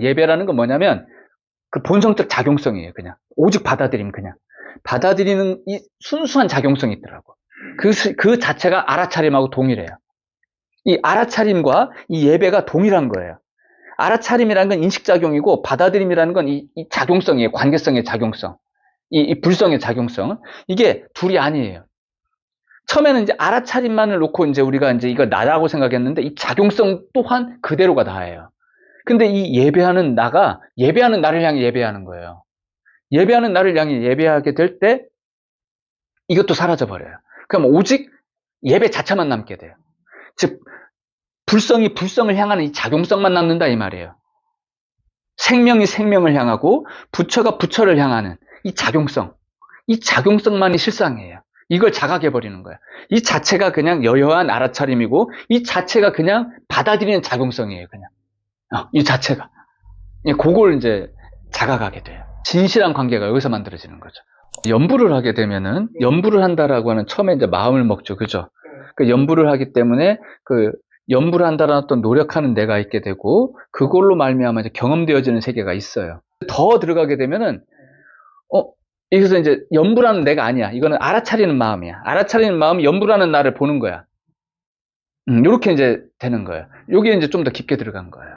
예배라는 건 뭐냐면 그 본성적 작용성이에요. 그냥 오직 받아들임, 그냥 받아들이는 이 순수한 작용성이 있더라고. 그 자체가 알아차림하고 동일해요. 이 알아차림과 이 예배가 동일한 거예요. 알아차림이라는 건 인식작용이고 받아들임이라는 건 이 작용성이에요. 관계성의 작용성. 이 불성의 작용성. 이게 둘이 아니에요. 처음에는 이제 알아차림만을 놓고 이제 우리가 이제 이거 나라고 생각했는데 이 작용성 또한 그대로가 다예요. 근데 이 예배하는 나가 예배하는 나를 향해 예배하는 거예요. 예배하는 나를 향해 예배하게 될 때 이것도 사라져 버려요. 그럼 오직 예배 자체만 남게 돼요. 즉 불성이 불성을 향하는 이 작용성만 남는다 이 말이에요. 생명이 생명을 향하고 부처가 부처를 향하는 이 작용성만이 실상이에요. 이걸 자각해 버리는 거예요. 이 자체가 그냥 여여한 알아차림이고 이 자체가 그냥 받아들이는 작용성이에요. 그냥 이 자체가 그걸 이제 자각하게 돼요. 진실한 관계가 여기서 만들어지는 거죠. 연부를 하게 되면은 연부를 한다라고 하는 처음에 이제 마음을 먹죠, 그죠? 그 연부를 하기 때문에 그 연부를 한다라는 어떤 노력하는 내가 있게 되고 그걸로 말미암아 이제 경험되어지는 세계가 있어요. 더 들어가게 되면은 여기서 이제 연부라는 내가 아니야. 이거는 알아차리는 마음이야. 알아차리는 마음이 연부라는 나를 보는 거야. 요렇게 이제 되는 거예요. 요게 이제 좀 더 깊게 들어간 거예요.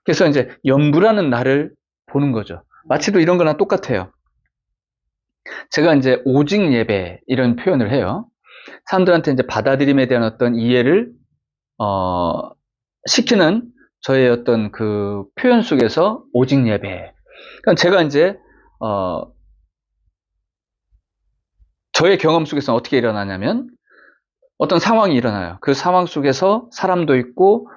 그래서 이제 연부라는 나를 보는 거죠. 마치도 이런 거랑 똑같아요. 제가 이제 오직 예배 이런 표현을 해요. 사람들한테 이제 받아들임에 대한 어떤 이해를 시키는 저의 어떤 그 표현 속에서 오직 예배. 그러니까 제가 이제 저의 경험 속에서 어떻게 일어나냐면 어떤 상황이 일어나요. 그 상황 속에서 사람도 있고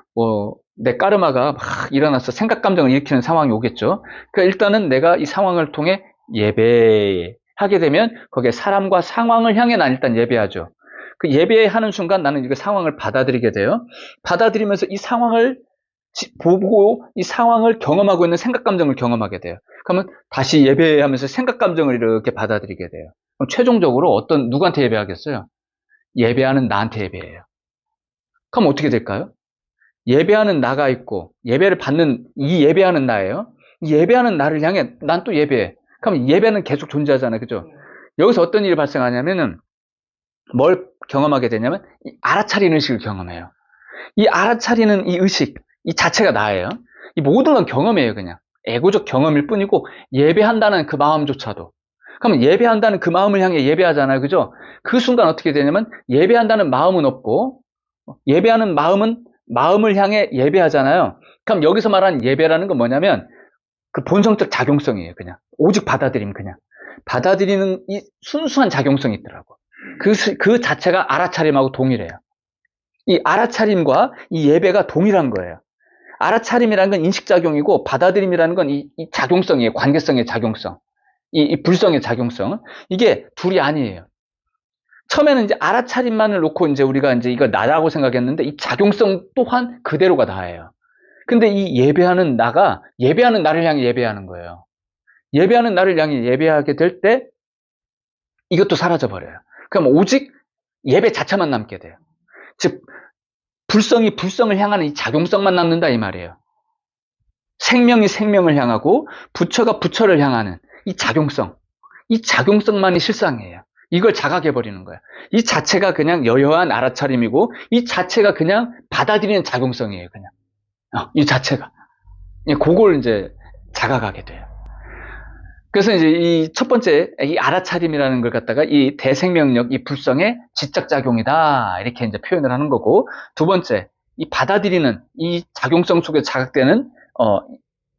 내 까르마가 막 일어나서 생각 감정을 일으키는 상황이 오겠죠. 그러니까 일단은 내가 이 상황을 통해 예배하게 되면 거기에 사람과 상황을 향해 난 일단 예배하죠. 그 예배하는 순간 나는 이 상황을 받아들이게 돼요. 받아들이면서 이 상황을 보고 이 상황을 경험하고 있는 생각 감정을 경험하게 돼요. 그러면 다시 예배하면서 생각 감정을 이렇게 받아들이게 돼요. 그럼 최종적으로 누구한테 예배하겠어요? 예배하는 나한테 예배해요. 그럼 어떻게 될까요? 예배하는 나가 있고 예배를 받는 이 예배하는 나예요. 이 예배하는 나를 향해 난 또 예배해. 그럼 예배는 계속 존재하잖아요. 그죠? 여기서 어떤 일이 발생하냐면은 뭘 경험하게 되냐면 이 알아차리는 의식을 경험해요. 이 알아차리는 이 의식, 이 자체가 나예요. 이 모든 건 경험이에요. 그냥 에고적 경험일 뿐이고 예배한다는 그 마음조차도. 그러면 예배한다는 그 마음을 향해 예배하잖아요. 그죠? 그 순간 어떻게 되냐면 예배한다는 마음은 없고 예배하는 마음을 향해 예배하잖아요. 그럼 여기서 말하는 예배라는 건 뭐냐면 그 본성적 작용성이에요. 그냥 오직 받아들임, 그냥 받아들이는 이 순수한 작용성이 있더라고. 그 자체가 알아차림하고 동일해요. 이 알아차림과 이 예배가 동일한 거예요. 알아차림이라는 건 인식작용이고 받아들임이라는 건 이 작용성이에요. 관계성의 작용성. 이 불성의 작용성. 이게 둘이 아니에요. 처음에는 이제 알아차림만을 놓고 이제 우리가 이제 이거 나라고 생각했는데 이 작용성 또한 그대로가 다예요. 근데 이 예배하는 나가 예배하는 나를 향해 예배하는 거예요. 예배하는 나를 향해 예배하게 될 때 이것도 사라져 버려요. 그럼 오직 예배 자체만 남게 돼요. 즉 불성이 불성을 향하는 이 작용성만 남는다 이 말이에요. 생명이 생명을 향하고 부처가 부처를 향하는 이 작용성만이 실상이에요. 이걸 자각해 버리는 거예요. 이 자체가 그냥 여여한 알아차림이고 이 자체가 그냥 받아들이는 작용성이에요. 그냥 이 자체가 그걸 이제 자각하게 돼요. 그래서 이제 이 첫 번째 이 알아차림이라는 걸 갖다가 이 대생명력, 이 불성의 지적작용이다 이렇게 이제 표현을 하는 거고, 두 번째 이 받아들이는 이 작용성 속에 자각되는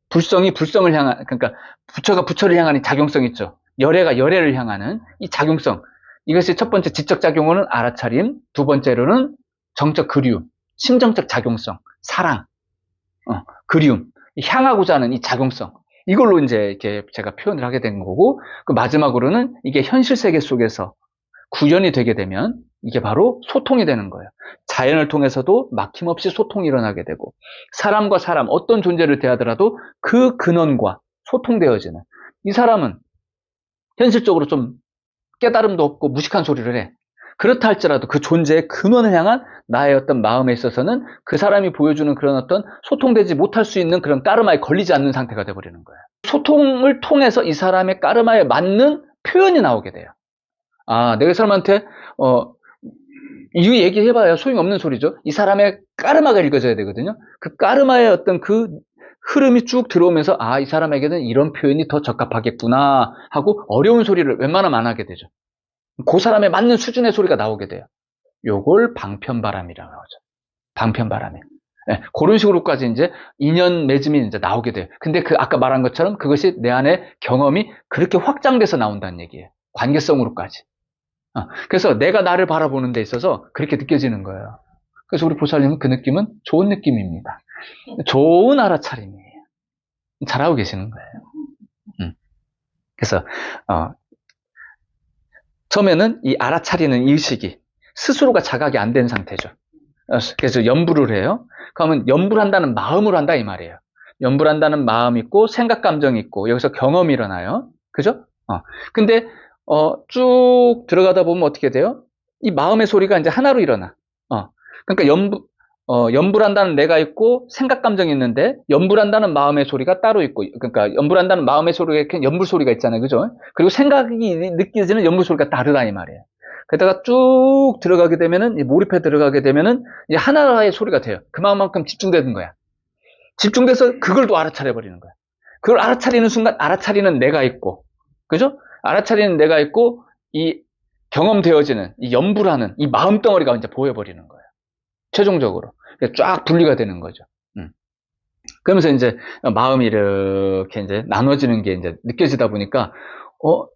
불성이 불성을 향한, 그러니까 부처가 부처를 향한 이 작용성 있죠. 열애가 열애를 향하는 이 작용성. 이것이 첫 번째 지적작용으로는 알아차림, 두 번째로는 정적 그리움, 심정적 작용성, 사랑, 그리움, 향하고자 하는 이 작용성. 이걸로 이제 이렇게 제가 표현을 하게 된 거고, 그 마지막으로는 이게 현실 세계 속에서 구현이 되게 되면 이게 바로 소통이 되는 거예요. 자연을 통해서도 막힘없이 소통이 일어나게 되고, 사람과 사람, 어떤 존재를 대하더라도 그 근원과 소통되어지는, 이 사람은 현실적으로 좀 깨달음도 없고 무식한 소리를 해. 그렇다 할지라도 그 존재의 근원을 향한 나의 어떤 마음에 있어서는 그 사람이 보여주는 그런 어떤 소통되지 못할 수 있는 그런 까르마에 걸리지 않는 상태가 돼버리는 거예요. 소통을 통해서 이 사람의 까르마에 맞는 표현이 나오게 돼요. 아, 내가 이 사람한테 이 얘기해봐야 소용없는 소리죠. 이 사람의 까르마가 읽어져야 되거든요. 그 까르마의 어떤 그 흐름이 쭉 들어오면서 아, 이 사람에게는 이런 표현이 더 적합하겠구나 하고 어려운 소리를 웬만하면 안 하게 되죠. 그 사람에 맞는 수준의 소리가 나오게 돼요. 요걸 방편바람이라고 하죠. 방편바람이. 네, 그런 식으로까지 이제 인연 맺음이 이제 나오게 돼요. 근데 그 아까 말한 것처럼 그것이 내 안에 경험이 그렇게 확장돼서 나온다는 얘기예요. 관계성으로까지. 그래서 내가 나를 바라보는 데 있어서 그렇게 느껴지는 거예요. 그래서 우리 보살님은 그 느낌은 좋은 느낌입니다. 좋은 알아차림이에요. 잘하고 계시는 거예요. 그래서 처음에는 이 알아차리는 이 의식이 스스로가 자각이 안 된 상태죠. 그래서 염불을 해요. 그러면 염불한다는 마음으로 한다 이 말이에요. 염불한다는 마음이 있고 생각 감정이 있고 여기서 경험이 일어나요. 그죠? 근데 쭉 들어가다 보면 어떻게 돼요? 이 마음의 소리가 이제 하나로 일어나. 그러니까 염불한다는 내가 있고 생각 감정이 있는데 염불한다는 마음의 소리가 따로 있고, 그러니까 염불한다는 마음의 소리가 염불 소리가 있잖아요, 그죠? 그리고 생각이 느껴지는 염불 소리가 다르다 이 말이에요. 그러다가 쭉 들어가게 되면은 몰입해 들어가게 되면은 이제 하나의 소리가 돼요. 그 마음만큼 집중되는 거야. 집중돼서 그걸 또 알아차려 버리는 거야. 그걸 알아차리는 순간 알아차리는 내가 있고, 그죠? 알아차리는 내가 있고 이 경험되어지는 이 염불하는 이 마음 덩어리가 이제 보여버리는 거예요. 최종적으로 쫙 분리가 되는 거죠. 그러면서 이제 마음이 이렇게 이제 나눠지는 게 이제 느껴지다 보니까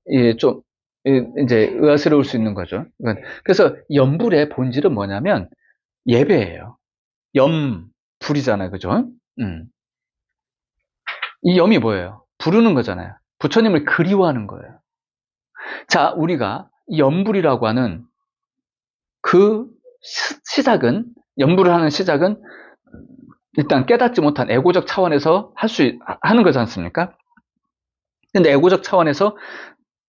이게 좀 이제 의아스러울 수 있는 거죠. 그래서 염불의 본질은 뭐냐면 예배예요. 불이잖아요, 그죠? 이 염이 뭐예요? 부르는 거잖아요. 부처님을 그리워하는 거예요. 자, 우리가 염불이라고 하는 그 시작은, 염불을 하는 시작은 일단 깨닫지 못한 에고적 차원에서 하는 거지 않습니까? 근데 에고적 차원에서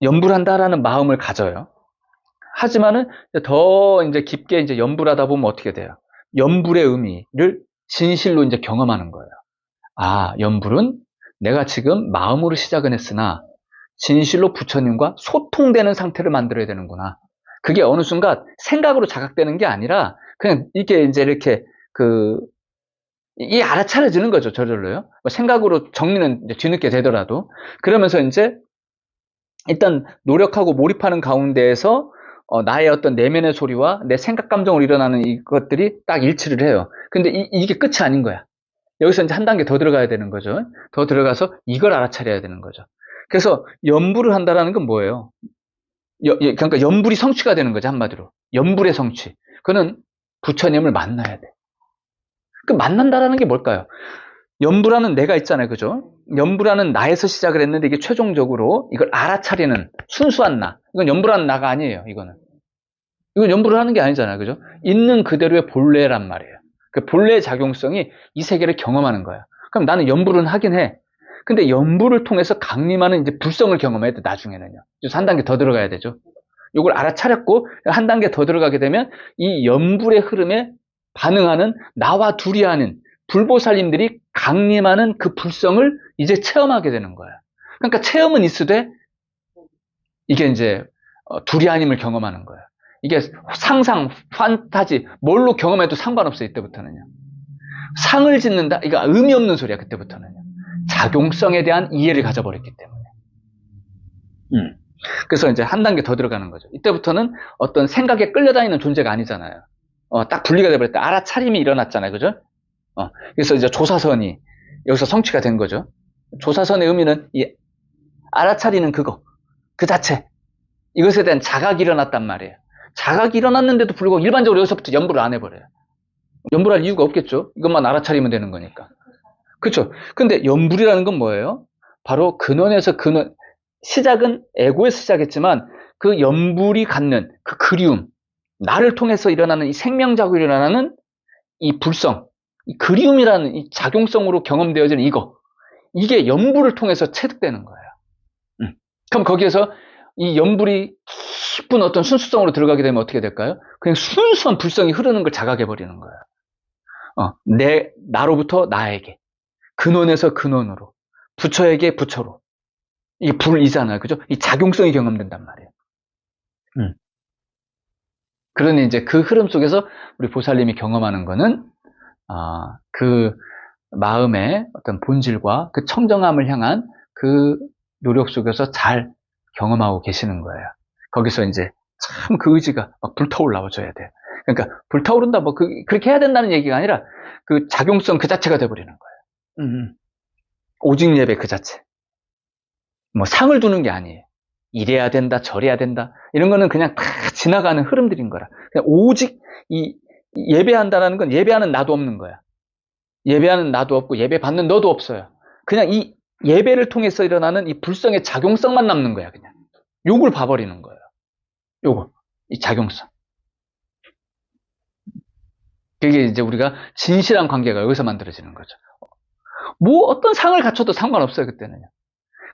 염불한다라는 마음을 가져요. 하지만은 더 이제 깊게 이제 염불하다 보면 어떻게 돼요? 염불의 의미를 진실로 이제 경험하는 거예요. 아, 염불은 내가 지금 마음으로 시작은 했으나 진실로 부처님과 소통되는 상태를 만들어야 되는구나. 그게 어느 순간 생각으로 자각되는 게 아니라 그냥 이게 이제 이렇게 이게 알아차려지는 거죠, 저절로요. 생각으로 정리는 이제 뒤늦게 되더라도. 그러면서 이제 일단 노력하고 몰입하는 가운데에서 나의 어떤 내면의 소리와 내 생각 감정으로 일어나는 이것들이 딱 일치를 해요. 근데 이게 끝이 아닌 거야. 여기서 이제 한 단계 더 들어가야 되는 거죠. 더 들어가서 이걸 알아차려야 되는 거죠. 그래서 염불을 한다라는 건 뭐예요? 그러니까 염불이 성취가 되는 거죠, 한마디로. 염불의 성취. 그는 부처님을 만나야 돼. 그 만난다라는 게 뭘까요? 염불하는 내가 있잖아요, 그죠? 염불하는 나에서 시작을 했는데 이게 최종적으로 이걸 알아차리는 순수한 나. 이건 염불하는 나가 아니에요, 이거는. 이건 염불을 하는 게 아니잖아요, 그죠? 있는 그대로의 본래란 말이에요. 그 본래의 작용성이 이 세계를 경험하는 거야. 그럼 나는 염불은 하긴 해. 근데 염불을 통해서 강림하는 이제 불성을 경험해야 돼, 나중에는요. 그래서 한 단계 더 들어가야 되죠. 이걸 알아차렸고, 한 단계 더 들어가게 되면 이 염불의 흐름에 반응하는 나와 둘이 하는 불보살님들이 강림하는 그 불성을 이제 체험하게 되는 거야. 그러니까 체험은 있으되, 이게 이제 둘이 아님을 경험하는 거야. 이게 상상, 판타지, 뭘로 경험해도 상관없어요, 이때부터는요. 상을 짓는다? 이거 의미 없는 소리야, 그때부터는요. 작용성에 대한 이해를 가져버렸기 때문에. 그래서 이제 한 단계 더 들어가는 거죠. 이때부터는 어떤 생각에 끌려다니는 존재가 아니잖아요. 딱 분리가 돼버렸다. 알아차림이 일어났잖아요, 그죠? 그래서 이제 조사선이 여기서 성취가 된 거죠. 조사선의 의미는 이 알아차리는 그거, 그 자체. 이것에 대한 자각이 일어났단 말이에요. 자각이 일어났는데도 불구하고 일반적으로 여기서부터 염불을 안 해버려요. 염불할 이유가 없겠죠. 이것만 알아차리면 되는 거니까. 그렇죠. 근데 염불이라는 건 뭐예요? 바로 근원에서 근원, 시작은 에고에서 시작했지만 그 염불이 갖는 그 그리움, 나를 통해서 일어나는 이 생명작용이 일어나는 이 불성, 이 그리움이라는 이 작용성으로 경험되어지는 이게 염불을 통해서 체득되는 거예요. 그럼 거기에서 이 염불이 기쁜 어떤 순수성으로 들어가게 되면 어떻게 될까요? 그냥 순수한 불성이 흐르는 걸 자각해버리는 거예요. 나로부터 나에게, 근원에서 근원으로, 부처에게 부처로. 이게 불이잖아요. 그죠? 이 작용성이 경험된단 말이에요. 그러니 이제 그 흐름 속에서 우리 보살님이 경험하는 거는, 그 마음의 어떤 본질과 그 청정함을 향한 그 노력 속에서 잘 경험하고 계시는 거예요. 거기서 이제 참 그 의지가 막 불타올라줘야 돼요. 그러니까 불타오른다, 뭐 그렇게 해야 된다는 얘기가 아니라 그 작용성 그 자체가 돼버리는 거예요. 오직 예배 그 자체. 뭐 상을 두는 게 아니에요. 이래야 된다, 저래야 된다. 이런 거는 그냥 다 지나가는 흐름들인 거라. 그냥 오직 이 예배한다라는 건 예배하는 나도 없는 거야. 예배하는 나도 없고 예배 받는 너도 없어요. 그냥 이 예배를 통해서 일어나는 이 불성의 작용성만 남는 거야, 그냥. 요걸 봐버리는 거예요. 요거. 이 작용성. 그게 이제 우리가 진실한 관계가 여기서 만들어지는 거죠. 뭐 어떤 상을 갖춰도 상관없어요, 그때는요.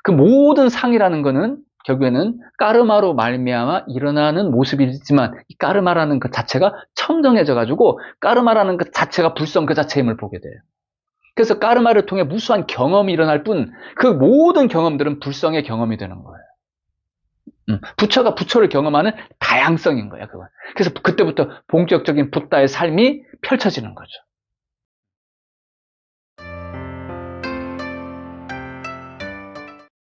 그 모든 상이라는 거는 결국에는 까르마로 말미암아 일어나는 모습이지만 이 까르마라는 것 자체가 청정해져 가지고 까르마라는 것 자체가 불성 그 자체의 힘을 보게 돼요. 그래서 까르마를 통해 무수한 경험이 일어날 뿐 그 모든 경험들은 불성의 경험이 되는 거예요. 부처가 부처를 경험하는 다양성인 거야, 그건. 그래서 그때부터 본격적인 붓다의 삶이 펼쳐지는 거죠.